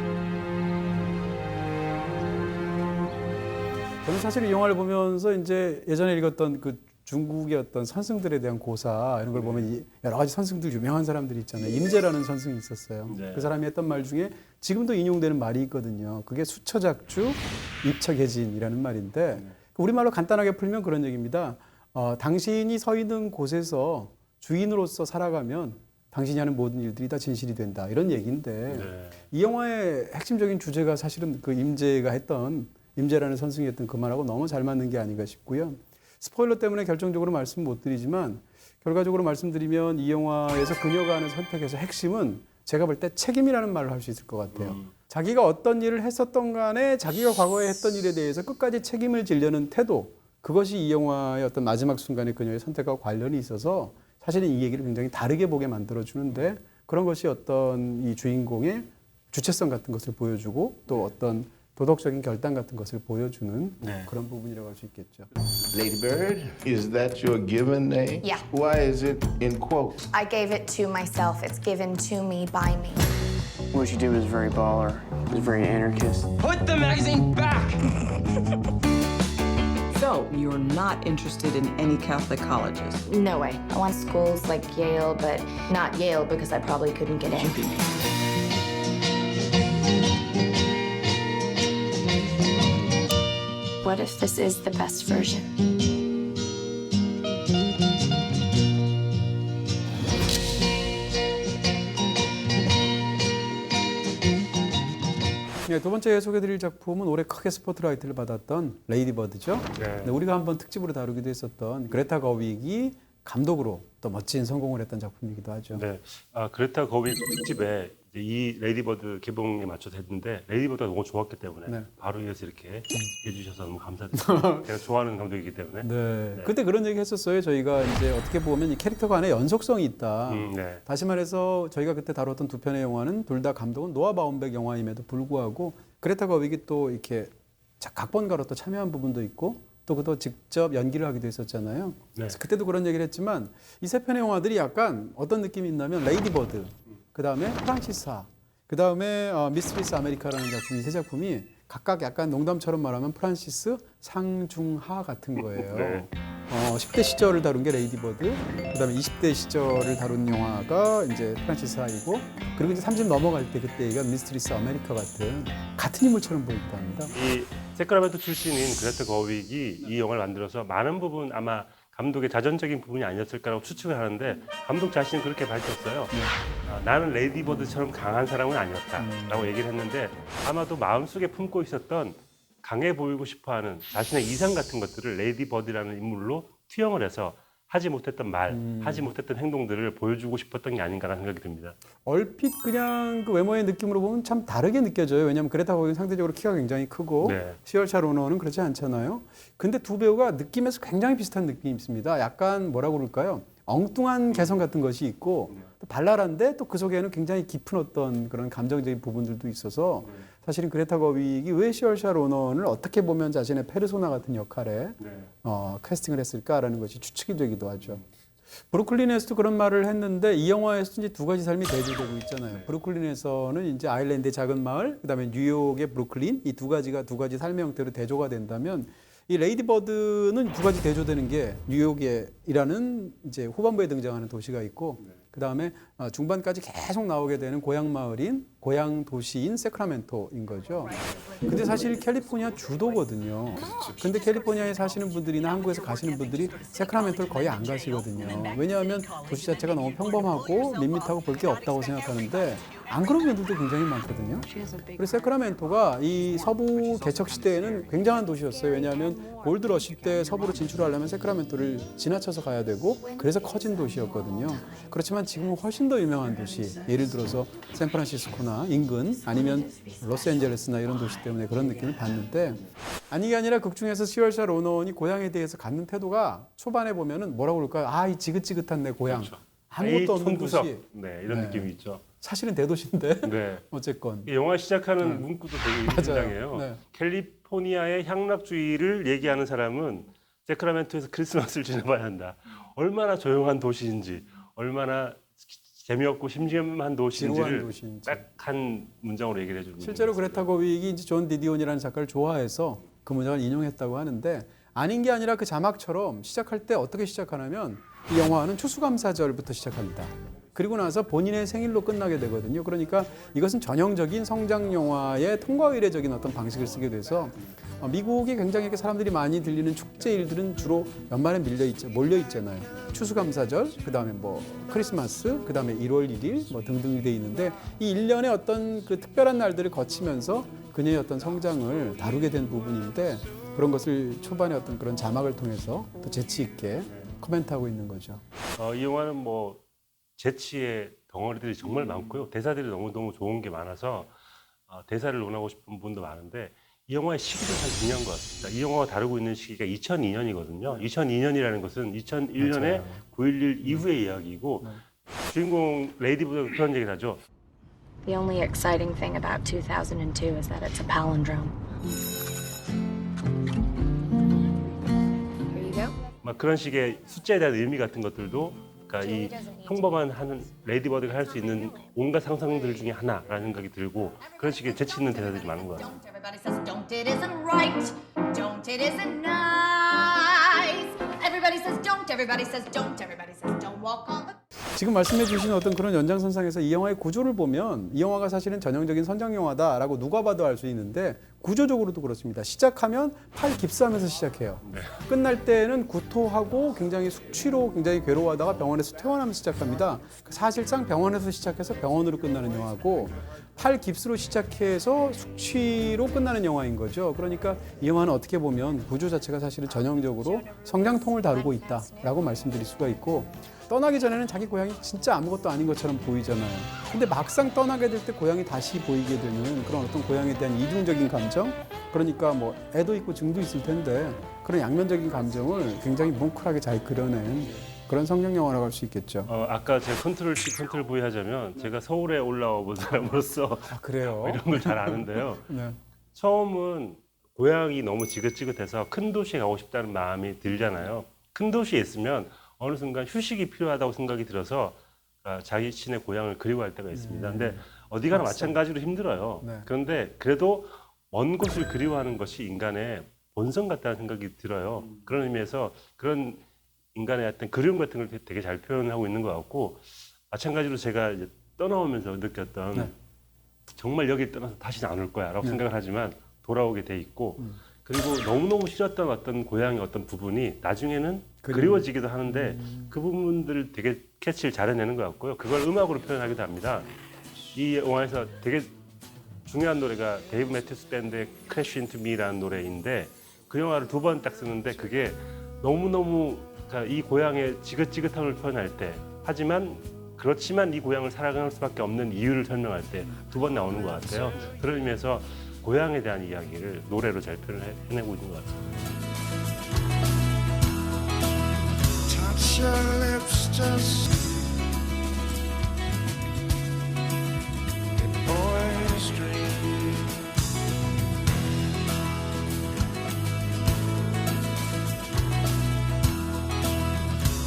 저는 사실 이 영화를 보면서 이제 예전에 읽었던 그 중국의 어떤 선승들에 대한 고사 이런 걸 보면 여러 가지 선승들 유명한 사람들이 있잖아요. 임제라는 선승이 있었어요. 네. 그 사람이 했던 말 중에 지금도 인용되는 말이 있거든요. 그게 수처작주 입처계진이라는 말인데 우리말로 간단하게 풀면 그런 얘기입니다. 당신이 서 있는 곳에서 주인으로서 살아가면 당신이 하는 모든 일들이 다 진실이 된다. 이런 얘기인데 네. 이 영화의 핵심적인 주제가 사실은 그 임제가 했던 임제라는 선승이 했던 그 말하고 너무 잘 맞는 게 아닌가 싶고요. 스포일러 때문에 결정적으로 말씀 못 드리지만 결과적으로 말씀드리면 이 영화에서 그녀가 하는 선택에서 핵심은 제가 볼 때 책임이라는 말을 할 수 있을 것 같아요. 자기가 어떤 일을 했었던 간에 자기가 과거에 했던 일에 대해서 끝까지 책임을 지려는 태도, 그것이 이 영화의 어떤 마지막 순간에 그녀의 선택과 관련이 있어서 사실은 이 얘기를 굉장히 다르게 보게 만들어주는데 그런 것이 어떤 이 주인공의 주체성 같은 것을 보여주고 또 어떤 도덕적인 결단 같은 것을 보여주는 그런 부분이라고 할 수 있겠죠. Lady Bird, is that your given name? Yeah. Why is it in quotes? I gave it to myself. It's given to me by me. What she did was very baller. It was very anarchist. Put the magazine back! So, you're not interested in any Catholic colleges? No way. I want schools like Yale, but not Yale because I probably couldn't get in. What if this is the best version? 네, 두 번째 소개드릴 작품은 올해 크게 스포트라이트를 받았던 레이디 버드죠. 네, 우리가 한번 특집으로 다루기도 했었던 그레타 거윅이 감독으로 또 멋진 성공을 했던 작품이기도 하죠. 네, 그레타 거윅 특집에 이제 이 레이디버드 개봉에 맞춰서 했는데 레이디버드가 너무 좋았기 때문에 바로 이어서 이렇게 해주셔서 너무 감사드립니다. 제가 좋아하는 감독이기 때문에. 네. 그때 그런 얘기 했었어요. 저희가 이제 어떻게 보면 이 캐릭터가 안에 연속성이 있다. 네. 다시 말해서 저희가 그때 다뤘던 두 편의 영화는 둘 다 감독은 노아 바움백 영화임에도 불구하고 그레타 거윅이 또 이렇게 각본가로 또 참여한 부분도 있고 또 그도 직접 연기를 하기도 했었잖아요. 그래서 그때도 그런 얘기를 했지만 이 세 편의 영화들이 약간 어떤 느낌이 있냐면 레이디 버드, 그 다음에 프란시스하, 그 다음에 미스트리스 아메리카라는 작품, 이 세 작품이 각각 약간 농담처럼 말하면 프란시스 상중하 같은 거예요. 10대 시절을 다룬 게 레이디 버드, 그 다음에 20대 시절을 다룬 영화가 이제 프란시스하이고, 그리고 이제 30 넘어갈 때 그때 얘기가 미스트리스 아메리카 같은 인물처럼 보이기도 합니다. 이 세크라멘토 출신인 그레타 거윅이 이 영화를 만들어서 많은 부분 아마 감독의 자전적인 부분이 아니었을까라고 추측을 하는데 감독 자신은 그렇게 밝혔어요. 나는 레이디 버드처럼 강한 사람은 아니었다라고 얘기를 했는데 아마도 마음속에 품고 있었던 강해 보이고 싶어하는 자신의 이상 같은 것들을 레이디 버드라는 인물로 투영을 해서 하지 못했던 말, 하지 못했던 행동들을 보여주고 싶었던 게 아닌가라는 생각이 듭니다. 얼핏 그냥 그 외모의 느낌으로 보면 참 다르게 느껴져요. 왜냐하면 그레타 거윅은 상대적으로 키가 굉장히 크고 시얼샤 로너는 그렇지 않잖아요. 근데 두 배우가 느낌에서 굉장히 비슷한 느낌이 있습니다. 약간 뭐라고 그럴까요? 엉뚱한 개성 같은 것이 있고 또 발랄한데 또 그 속에는 굉장히 깊은 어떤 그런 감정적인 부분들도 있어서 사실은 그레타 거윅이 왜 시얼샤 로넌을 어떻게 보면 자신의 페르소나 같은 역할에 캐스팅을 했을까라는 것이 추측이 되기도 하죠. 브루클린에서도 그런 말을 했는데 이 영화에서 이제 두 가지 삶이 대조되고 있잖아요. 브루클린에서는 이제 아일랜드의 작은 마을, 그다음에 뉴욕의 브루클린, 이 두 가지 삶의 형태로 대조가 된다면 이 레이디 버드는 두 가지 대조되는 게 뉴욕이라는 이제 후반부에 등장하는 도시가 있고 그 다음에 중반까지 계속 나오게 되는 고향 마을인 고향 도시인 세크라멘토인 거죠. 근데 사실 캘리포니아 주도거든요. 근데 캘리포니아에 사시는 분들이나 한국에서 가시는 분들이 세크라멘토를 거의 안 가시거든요. 왜냐하면 도시 자체가 너무 평범하고 밋밋하고 볼 게 없다고 생각하는데 안 그런 면들도 굉장히 많거든요. 그래서 세크라멘토가 이 서부 개척 시대에는 굉장한 도시였어요. 왜냐하면 골드러시 때 서부로 진출하려면 세크라멘토를 지나쳐서 가야 되고 그래서 커진 도시였거든요. 그렇지만 지금은 훨씬 더 유명한 도시, 예를 들어서 샌프란시스코나 인근 아니면 로스앤젤레스나 이런 도시 때문에 그런 느낌을 받는데 아니 게 아니라 극 중에서 시얼샤 로넌이 고향에 대해서 갖는 태도가 초반에 보면은 뭐라고 그럴까요? 아, 이 지긋지긋한 내 고향. 그렇죠. 아무것도 없는 총구석. 도시. 네, 이런 느낌이 있죠. 사실은 대도시인데 네. 어쨌건 영화 시작하는 문구도 되게 인상이에요. 네. 캘리포니아의 향락주의를 얘기하는 사람은 세크라멘토에서 크리스마스를 지내봐야 한다. 얼마나 조용한 도시인지, 얼마나 재미없고 심심한 도시인지를 도시인지. 딱 한 문장으로 얘기를 해주는 실제로 거예요. 그레타 거윅이 이제 존 디디온이라는 작가를 좋아해서 그 문장을 인용했다고 하는데 아닌 게 아니라 그 자막처럼 시작할 때 어떻게 시작하냐면 이 영화는 추수감사절부터 시작합니다. 그리고 나서 본인의 생일로 끝나게 되거든요. 그러니까 이것은 전형적인 성장 영화의 통과 의례적인 어떤 방식을 쓰게 돼서 미국이 굉장히 이렇게 사람들이 많이 들리는 축제 일들은 주로 연말에 몰려 있잖아요. 추수감사절, 그다음에 뭐 크리스마스, 그다음에 1월 1일 뭐 등등이 돼 있는데 이 1년의 어떤 그 특별한 날들을 거치면서 그녀의 어떤 성장을 다루게 된 부분인데 그런 것을 초반에 어떤 그런 자막을 통해서 또 재치 있게 코멘트하고 있는 거죠. 이 영화는 뭐 재치의 덩어리들이 정말 많고요. 대사들이 너무너무 좋은 게 많아서 대사를 논하고 싶은 분도 많은데 이 영화의 시기도 참 중요한 것 같습니다. 이 영화가 다루고 있는 시기가 2002년이거든요. 2002년이라는 것은 2001년에 맞아요. 9.11 이후의 이야기이고 주인공 레이디보다 그런 얘기를 하죠. The only exciting thing about 2002 is that it's a palindrome. Here you go. 막 그런 식의 숫자에 대한 의미 같은 것들도 그러니까 이 평범한 하는 레이디버드가 할 수 있는 온갖 상상들 중에 하나라는 생각이 들고 그런 식의 재치 있는 대사들이 많은 것 같습니다. Everybody says don't, it isn't right. Don't, it isn't nice. Everybody says don't, everybody says don't, everybody says don't walk on the... 지금 말씀해 주신 어떤 그런 연장선상에서 이 영화의 구조를 보면 이 영화가 사실은 전형적인 선장 영화다라고 누가 봐도 알 수 있는데 구조적으로도 그렇습니다. 시작하면 팔 깁스하면서 시작해요. 네. 끝날 때는 구토하고 굉장히 숙취로 굉장히 괴로워하다가 병원에서 퇴원하면서 시작합니다. 사실상 병원에서 시작해서 병원으로 끝나는 영화고 팔 깁스로 시작해서 숙취로 끝나는 영화인 거죠. 그러니까 이 영화는 어떻게 보면 구조 자체가 사실은 전형적으로 성장통을 다루고 있다라고 말씀드릴 수가 있고 떠나기 전에는 자기 고향이 진짜 아무것도 아닌 것처럼 보이잖아요. 근데 막상 떠나게 될 때 고향이 다시 보이게 되는 그런 어떤 고향에 대한 이중적인 감정? 그러니까 뭐 애도 있고 증도 있을 텐데 그런 양면적인 감정을 굉장히 뭉클하게 잘 그려낸 그런 성장 영화라고 할 수 있겠죠. 아까 제가 컨트롤 C, 컨트롤 V 하자면 제가 서울에 올라와 본 사람으로서 그래요? 이런 걸 잘 아는데요. 네. 처음은 고향이 너무 지긋지긋해서 큰 도시에 가고 싶다는 마음이 들잖아요. 큰 도시에 있으면 어느 순간 휴식이 필요하다고 생각이 들어서 자기 신의 고향을 그리워할 때가 있습니다. 근데 어디 가나 마찬가지로 힘들어요. 네. 그런데 그래도 먼 곳을 그리워하는 것이 인간의 본성 같다는 생각이 들어요. 그런 의미에서 그런 인간의 어떤 그리움 같은 걸 되게 잘 표현하고 있는 것 같고 마찬가지로 제가 이제 떠나오면서 느꼈던 네. 정말 여기 떠나서 다시는 안 올 거야 라고 생각을 하지만 돌아오게 돼 있고 그리고 너무너무 싫었던 어떤 고향의 어떤 부분이 나중에는 그리워지기도 하는데 그 부분들을 되게 캐치를 잘 해내는 것 같고요. 그걸 음악으로 표현하기도 합니다. 이 영화에서 되게 중요한 노래가 데이브 매튜스 밴드의 Crash Into Me라는 노래인데 그 영화를 2번 딱 쓰는데 그게 너무너무 이 고향의 지긋지긋함을 표현할 때 하지만 그렇지만 이 고향을 살아갈 수밖에 없는 이유를 설명할 때 2번 나오는 것 같아요. 그런 의미에서 고향에 대한 이야기를 노래로 잘 표현해내고 있는 것 같습니다. Touch your lips just a boy's dream.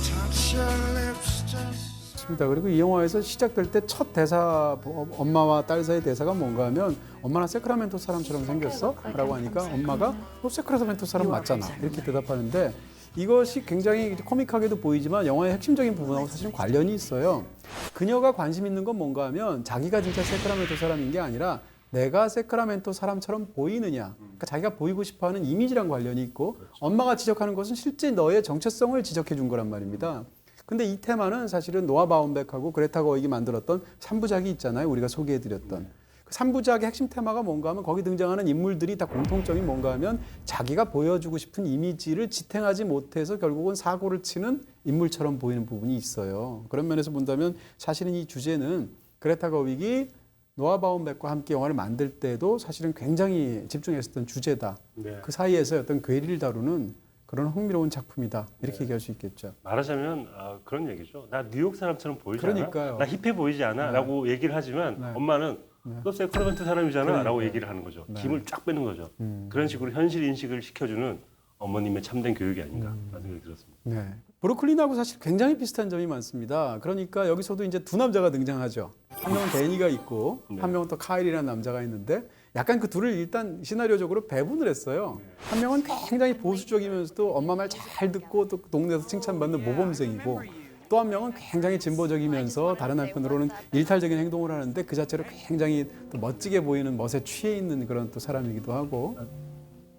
Touch your lips just 그리고 이 영화에서 시작될 때 첫 대사 엄마와 딸 사이 대사가 뭔가 하면 엄마는 세크라멘토 사람처럼 생겼어? 라고 하니까 엄마가 너 세크라멘토 사람 맞잖아 이렇게 대답하는데 이것이 굉장히 코믹하게도 보이지만 영화의 핵심적인 부분하고 사실은 관련이 있어요. 그녀가 관심 있는 건 뭔가 하면 자기가 진짜 세크라멘토 사람인 게 아니라 내가 세크라멘토 사람처럼 보이느냐 그러니까 자기가 보이고 싶어하는 이미지랑 관련이 있고 엄마가 지적하는 것은 실제 너의 정체성을 지적해 준 거란 말입니다. 근데 이 테마는 사실은 노아 바움백하고 그레타 거익이 만들었던 3부작이 있잖아요. 우리가 소개해드렸던. 그 3부작의 핵심 테마가 뭔가 하면 거기 등장하는 인물들이 다 공통점이 뭔가 하면 자기가 보여주고 싶은 이미지를 지탱하지 못해서 결국은 사고를 치는 인물처럼 보이는 부분이 있어요. 그런 면에서 본다면 사실은 이 주제는 그레타 거익이 노아 바움백과 함께 영화를 만들 때도 사실은 굉장히 집중했었던 주제다. 네. 그 사이에서 어떤 괴리를 다루는 그런 흥미로운 작품이다. 이렇게 얘기할 수 있겠죠. 말하자면 그런 얘기죠. 나 뉴욕 사람처럼 보이지 그러니까요. 않아? 나 힙해 보이지 않아? 네. 라고 얘기를 하지만 네. 엄마는 너 세크라멘토 사람이잖아? 그러니까요. 라고 얘기를 하는 거죠. 네. 김을 쫙 빼는 거죠. 그런 식으로 현실 인식을 시켜주는 어머님의 참된 교육이 아닌가 라는 생각이 들었습니다. 네. 브루클린하고 사실 굉장히 비슷한 점이 많습니다. 그러니까 여기서도 이제 두 남자가 등장하죠. 한 명은 데니가 있고 네. 한 명은 또 카일이라는 남자가 있는데 약간 그 둘을 일단 시나리오적으로 배분을 했어요. 한 명은 굉장히 보수적이면서도 엄마 말 잘 듣고 또 동네에서 칭찬받는 모범생이고 또 한 명은 굉장히 진보적이면서 다른 한편으로는 일탈적인 행동을 하는데 그 자체로 굉장히 또 멋지게 보이는 멋에 취해 있는 그런 또 사람이기도 하고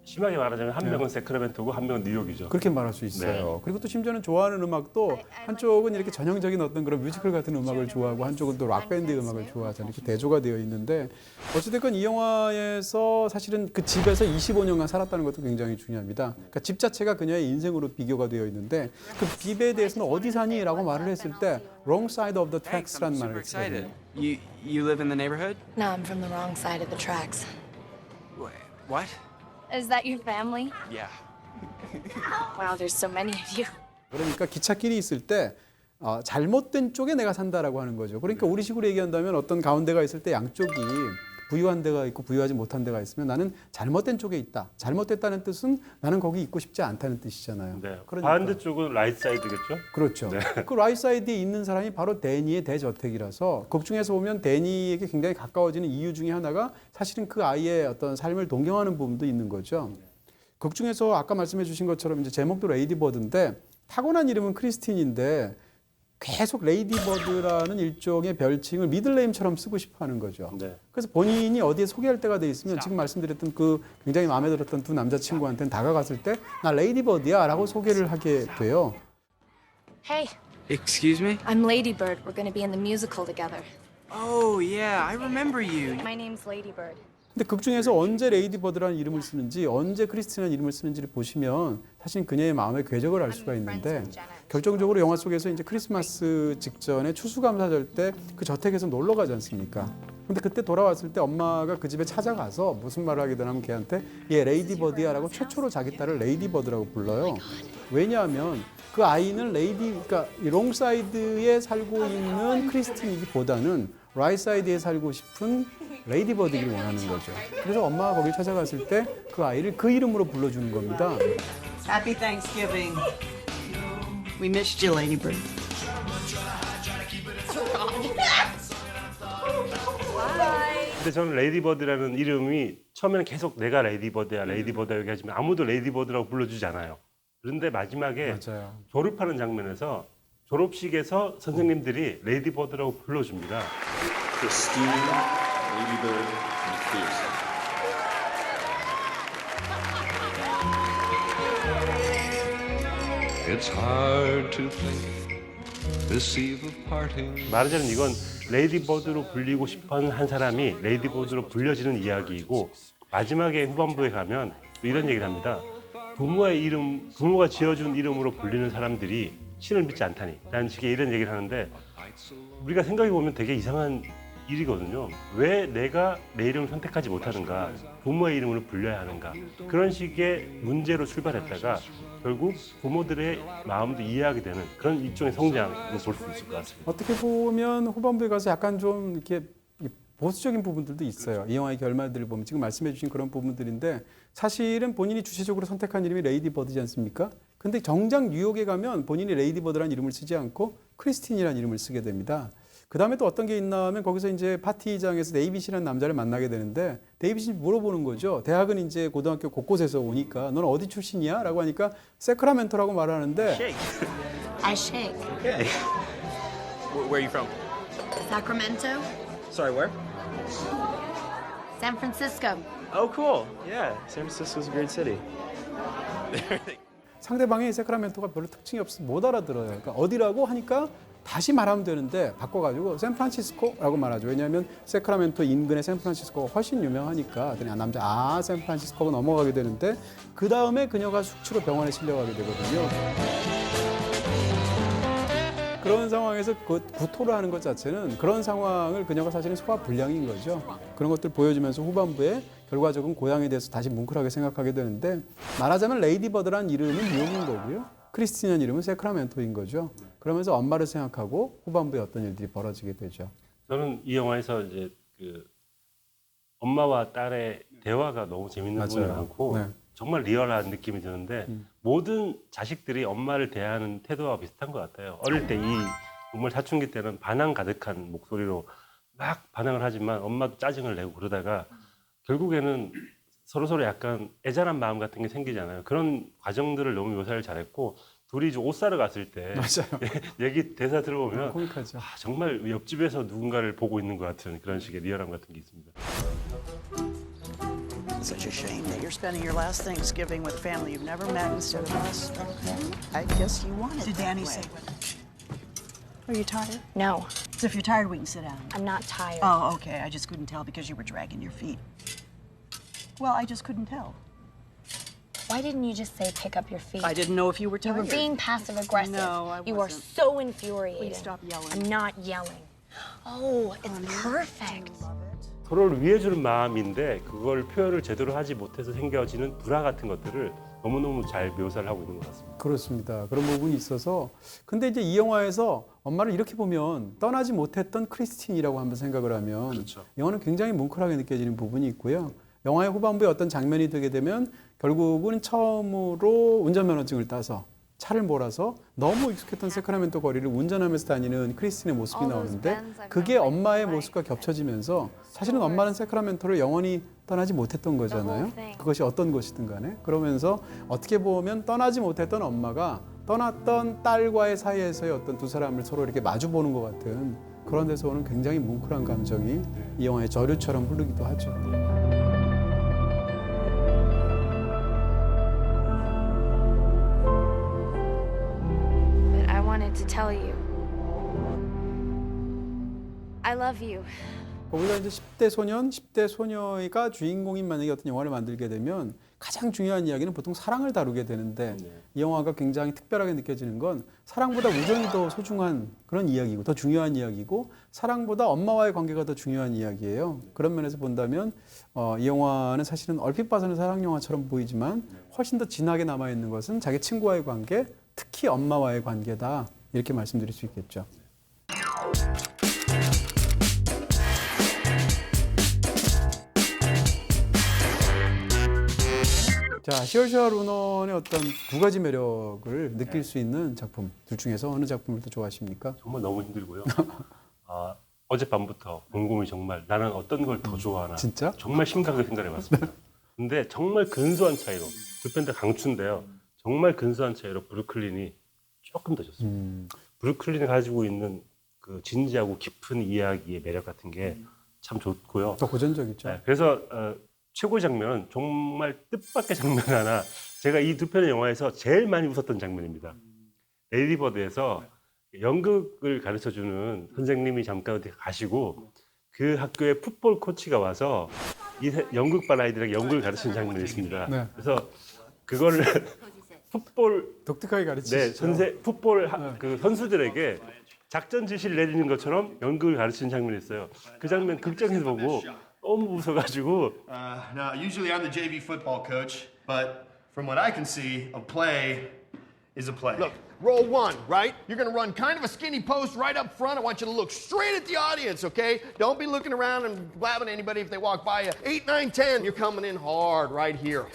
심하게 말하자면 한 명은 세크라멘토고 한 명은 뉴욕이죠. 그렇게 말할 수 있어요. 그리고 또 심지어는 좋아하는 음악도 한쪽은 이렇게 전형적인 어떤 그런 뮤지컬 같은 음악을 좋아하고 한쪽은 또 락밴드 음악을 좋아하잖아요. 이렇게 대조가 되어 있는데 어찌됐건 이 영화에서 사실은 그 집에서 25년간 살았다는 것도 굉장히 중요합니다. 그러니까 집 자체가 그녀의 인생으로 비교가 되어 있는데 그 집에 대해서는 어디 사니? 라고 말을 했을 때 wrong side of the tracks라는 말을 했거든요. You live in the neighborhood? No, I'm from the wrong side of the tracks. What? Is that your family? Yeah. Wow, there's so many of you. 그러니까 기찻길이 있을 때 잘못된 쪽에 내가 산다라고 하는 거죠. 그러니까 우리식으로 얘기한다면 어떤 가운데가 있을 때 양쪽이 부유한 데가 있고 부유하지 못한 데가 있으면 나는 잘못된 쪽에 있다. 잘못됐다는 뜻은 나는 거기 있고 싶지 않다는 뜻이잖아요. 네. 그러니까. 반대쪽은 라이트 사이드겠죠? 그렇죠. 네. 그 라이트 사이드에 있는 사람이 바로 데니의 대저택이라서 극 중에서 보면 데니에게 굉장히 가까워지는 이유 중에 하나가 사실은 그 아이의 어떤 삶을 동경하는 부분도 있는 거죠. 극 중에서 아까 말씀해 주신 것처럼 이제 제목도 레이디 버드인데 타고난 이름은 크리스틴인데 계속 레이디 버드라는 일종의 별칭을 미들네임처럼 쓰고 싶어 하는 거죠. 네. 그래서 본인이 어디에 소개할 때가 돼 있으면 지금 말씀드렸던 그 굉장히 마음에 들었던 두 남자친구한테는 다가갔을 때 나 레이디 버드야 라고 소개를 하게 돼요. Hey, Excuse me? I'm Lady Bird. We're going to be in the musical together. Oh, yeah, I remember you. My name's Lady Bird. 근데 극 중에서 언제 레이디 버드라는 이름을 쓰는지 언제 크리스티라는 이름을 쓰는지를 보시면 사실 그녀의 마음의 궤적을 알 수가 있는데 결정적으로 영화 속에서 이제 크리스마스 직전에 추수감사절 때 그 저택에서 놀러 가지 않습니까? 근데 그때 돌아왔을 때 엄마가 그 집에 찾아가서 무슨 말을 하게 되냐면 걔한테 얘 레이디 버드야라고 최초로 자기 딸을 레이디 버드라고 불러요. 왜냐하면 그 아이는 그러니까 이 롱사이드에 살고 있는 크리스틴이기보다는 라이사이드에 살고 싶은 레이디 버드기를 원하는 거죠. 그래서 엄마가 거길 찾아갔을 때 그 아이를 그 이름으로 불러주는 겁니다. Happy Thanksgiving. We missed you, Lady Bird. 근데 저는 레이디버드라는 이름이 처음에는 계속 내가 레이디버드야 레이디버드야 얘기하지만 아무도 레이디버드라고 불러주지 않아요. 그런데 마지막에 맞아요. 졸업하는 장면에서 졸업식에서 선생님들이 레이디버드라고 불러줍니다. Christine, Lady Bird, McPherson. It's hard to think this eve of parting. 말하자면 이건 레이디버드로 불리고 싶어하는 한 사람이 레이디버드로 불려지는 이야기이고 마지막에 후반부에 가면 또 이런 얘기를 합니다. 부모가 지어준 이름으로 불리는 사람들이 신을 믿지 않다니 라는 식의 이런 얘기를 하는데 우리가 생각해 보면 되게 이상한 일이거든요. 왜 내가 내 이름을 선택하지 못하는가? 부모의 이름으로 불려야 하는가? 그런 식의 문제로 출발했다가 결국 부모들의 마음도 이해하게 되는 그런 일종의 성장을 볼 수 있을 것 같습니다. 어떻게 보면 후반부에 가서 약간 좀 이렇게 보수적인 부분들도 있어요. 이 영화의 결말들을 보면 지금 말씀해 주신 그런 부분들인데 사실은 본인이 주체적으로 선택한 이름이 레이디 버드지 않습니까? 근데 정작 뉴욕에 가면 본인이 레이디 버드라는 이름을 쓰지 않고 크리스틴이라는 이름을 쓰게 됩니다. 그 다음에 또 어떤 게 있나 하면 거기서 이제 파티장에서 데이빗이라는 남자를 만나게 되는데 데이빗이 물어보는 거죠. 대학은 이제 고등학교 곳곳에서 오니까 너는 어디 출신이야? 라고 하니까 세크라멘토라고 말하는데 I shake. Okay. Where are you from? Sacramento, Sorry, where? San Francisco. Oh, cool. Yeah, San Francisco's a great city. 상대방의 세크라멘토가 별로 특징이 없어서 못 알아들어요. 그러니까 어디라고 하니까 다시 말하면 되는데 바꿔가지고 샌프란시스코라고 말하죠. 왜냐하면 세크라멘토 인근의 샌프란시스코가 훨씬 유명하니까 그냥 남자 샌프란시스코가 넘어가게 되는데 그 다음에 그녀가 숙취로 병원에 실려가게 되거든요. 그런 상황에서 그 구토를 하는 것 자체는 그런 상황을 그녀가 사실은 소화 불량인 거죠. 그런 것들 보여주면서 후반부에 결과적으로 고향에 대해서 다시 뭉클하게 생각하게 되는데 말하자면 레이디버드란 이름은 뉴욕인 거고요. 크리스틴이라는 이름은 세크라멘토인 거죠. 그러면서 엄마를 생각하고 후반부에 어떤 일들이 벌어지게 되죠. 저는 이 영화에서 이제 그 엄마와 딸의 대화가 너무 재밌는 부분이 많고 네. 정말 리얼한 느낌이 드는데 모든 자식들이 엄마를 대하는 태도와 비슷한 것 같아요. 어릴 때 이 정말 사춘기 때는 반항 가득한 목소리로 막 반항을 하지만 엄마도 짜증을 내고 그러다가 결국에는 서로 약간 애잔한 마음 같은 게 생기잖아요. 그런 과정들을 너무 묘사를 잘했고 둘이 이제 옷 사러 갔을 때 얘기 대사 들어보면 코믹하죠. 정말 옆집에서 누군가를 보고 있는 것 같은 그런 식의 리얼함 같은 게 있습니다. Such a shame that you're spending your last Thanksgiving with family you've never met instead of us. I guess you wanted. Did Danny say what? Are you tired? No, So if you're tired, we can sit down. I'm not tired. Oh, okay. I just couldn't tell because you were dragging your feet. Well, I just couldn't tell. Why didn't you just say pick up your feet? I didn't know if you were You tired. were being passive aggressive. No, I You are wasn't. so infuriating. Please stop yelling. I'm not yelling. Oh, it's perfect. 서로를 위해주는 마음인데 그걸 표현을 제대로 하지 못해서 생겨지는 불화 같은 것들을 너무너무 잘 묘사를 하고 있는 것 같습니다. 그렇습니다. 그런 부분이 있어서 근데 이제 이 영화에서 엄마를 이렇게 보면 떠나지 못했던 크리스틴이라고 한번 생각을 하면 그렇죠. 영화는 굉장히 뭉클하게 느껴지는 부분이 있고요. 영화의 후반부에 어떤 장면이 되게 되면 결국은 처음으로 운전면허증을 따서 차를 몰아서 너무 익숙했던 세크라멘토 거리를 운전하면서 다니는 크리스틴의 모습이 나오는데 그게 엄마의 모습과 겹쳐지면서 사실은 엄마는 세크라멘토를 영원히 떠나지 못했던 거잖아요. 그것이 어떤 것이든 간에. 그러면서 어떻게 보면 떠나지 못했던 엄마가 떠났던 딸과의 사이에서의 어떤 두 사람을 서로 이렇게 마주보는 것 같은 그런 데서 오는 굉장히 뭉클한 감정이 이 영화의 저류처럼 흐르기도 하죠. I wanted to tell you. I love you. 우리가 이제 10대 소년, 10대 소녀가 주인공인 만약에 어떤 영화를 만들게 되면 가장 중요한 이야기는 보통 사랑을 다루게 되는데 이 영화가 굉장히 특별하게 느껴지는 건 사랑보다 우정이 더 소중한 그런 이야기고 더 중요한 이야기고 사랑보다 엄마와의 관계가 더 중요한 이야기예요. 그런 면에서 본다면 이 영화는 사실은 얼핏 봐서는 사랑 영화처럼 보이지만 훨씬 더 진하게 남아있는 것은 자기 친구와의 관계, 특히 엄마와의 관계다 이렇게 말씀드릴 수 있겠죠. 자, 시얼샤 루넌의 어떤 두 가지 매력을 느낄 수 있는 작품 둘 중에서 어느 작품을 더 좋아하십니까? 정말 너무 힘들고요. 어젯밤부터 곰곰이 정말 나는 어떤 걸 더 좋아하나 진짜? 정말 심각하게 생각해봤습니다. 근데 정말 근소한 차이로 두 편 다 강추인데요. 정말 근소한 차이로 브루클린이 조금 더 좋습니다. 브루클린이 가지고 있는 그 진지하고 깊은 이야기의 매력 같은 게 참 좋고요. 더 고전적이죠. 네, 그래서 최고의 장면은 정말 뜻밖의 장면 하나. 제가 이 두 편의 영화에서 제일 많이 웃었던 장면입니다. 레이디버드에서 연극을 가르쳐주는 선생님이 잠깐 어디 가시고 그 학교에 풋볼 코치가 와서 이 연극반 아이들에게 연극을 가르치는 장면이 있습니다. 네. 그래서 그거를 풋볼 독특하게 가르치시죠. 네, 풋볼 그 선수들에게 작전 지시를 내리는 것처럼 연극을 가르치는 장면이 있어요. 그 장면 극장에서 보고 너무 웃어가지고. Now, usually I'm the JV football coach, but from what I can see, a play is a play. Look, roll one, right? You're going to run kind of a skinny post right up front. I want you to look straight at the audience, okay? Don't be looking around and blabbing at anybody if they walk by you. 8, 9, 10, you're coming in hard right here.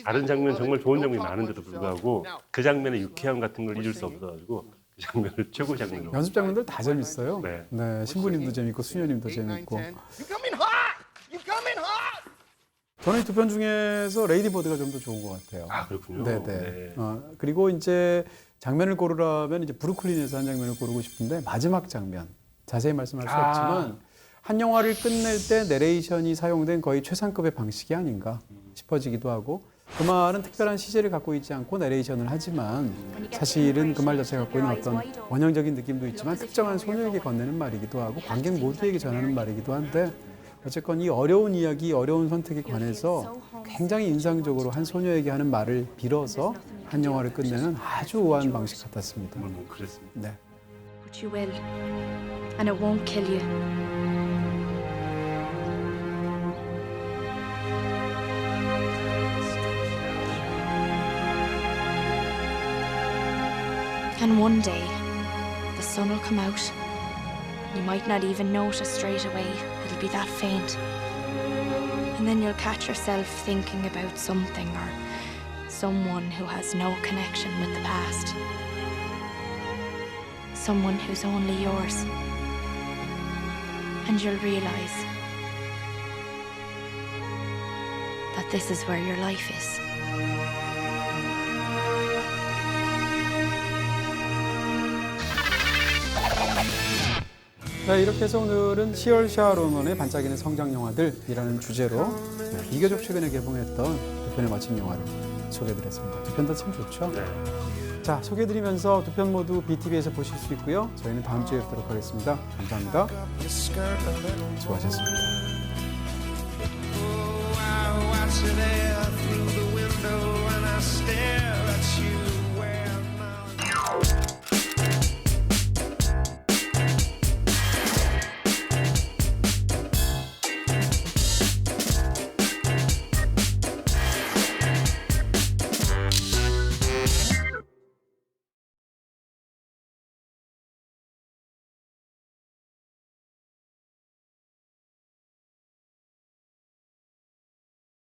다른 장면 정말 좋은 장면이 많은데도 불구하고 그 장면의 유쾌함 같은 걸 잊을 수 없어가지고 그 장면을 최고 장면으로. 연습 장면들 다 재밌어요. 네. 네, 신부님도 재밌고 수녀님도 재밌고. You come in hot! You come in hot! 저는 이 두 편 중에서 레이디버드가 좀 더 좋은 것 같아요. 아, 그렇군요. 네네. 네. 그리고 이제 장면을 고르라면 이제 브루클린에서 한 장면을 고르고 싶은데 마지막 장면 자세히 말씀할 수 없지만 한 영화를 끝낼 때 내레이션이 사용된 거의 최상급의 방식이 아닌가 싶어지기도 하고 그 말은 특별한 시제를 갖고 있지 않고 내레이션을 하지만 사실은 그 말 자체가 갖고 있는 어떤 원형적인 느낌도 있지만 특정한 소녀에게 건네는 말이기도 하고 관객 모두에게 전하는 말이기도 한데 어쨌건 이 어려운 이야기, 어려운 선택에 관해서 굉장히 인상적으로 한 소녀에게 하는 말을 빌어서 한 영화를 끝내는 아주 우아한 방식 같았습니다. 그렇습니다. 네. But you will. And it won't kill you. And one day, the sun will come out. You might not even notice straight away. It'll be that faint. And then you'll catch yourself thinking about something or someone who has no connection with the past. Someone who's only yours. And you'll realize that this is where your life is. 자, 이렇게 해서 오늘은 시얼샤 로넌의 반짝이는 성장 영화들이라는 주제로 비교적 최근에 개봉했던 두 편의 멋진 영화를 소개해드렸습니다. 두 편 다 참 좋죠? 네. 자, 소개해드리면서 두 편 모두 BTV에서 보실 수 있고요. 저희는 다음 주에 뵙도록 하겠습니다. 감사합니다. 수고하셨습니다.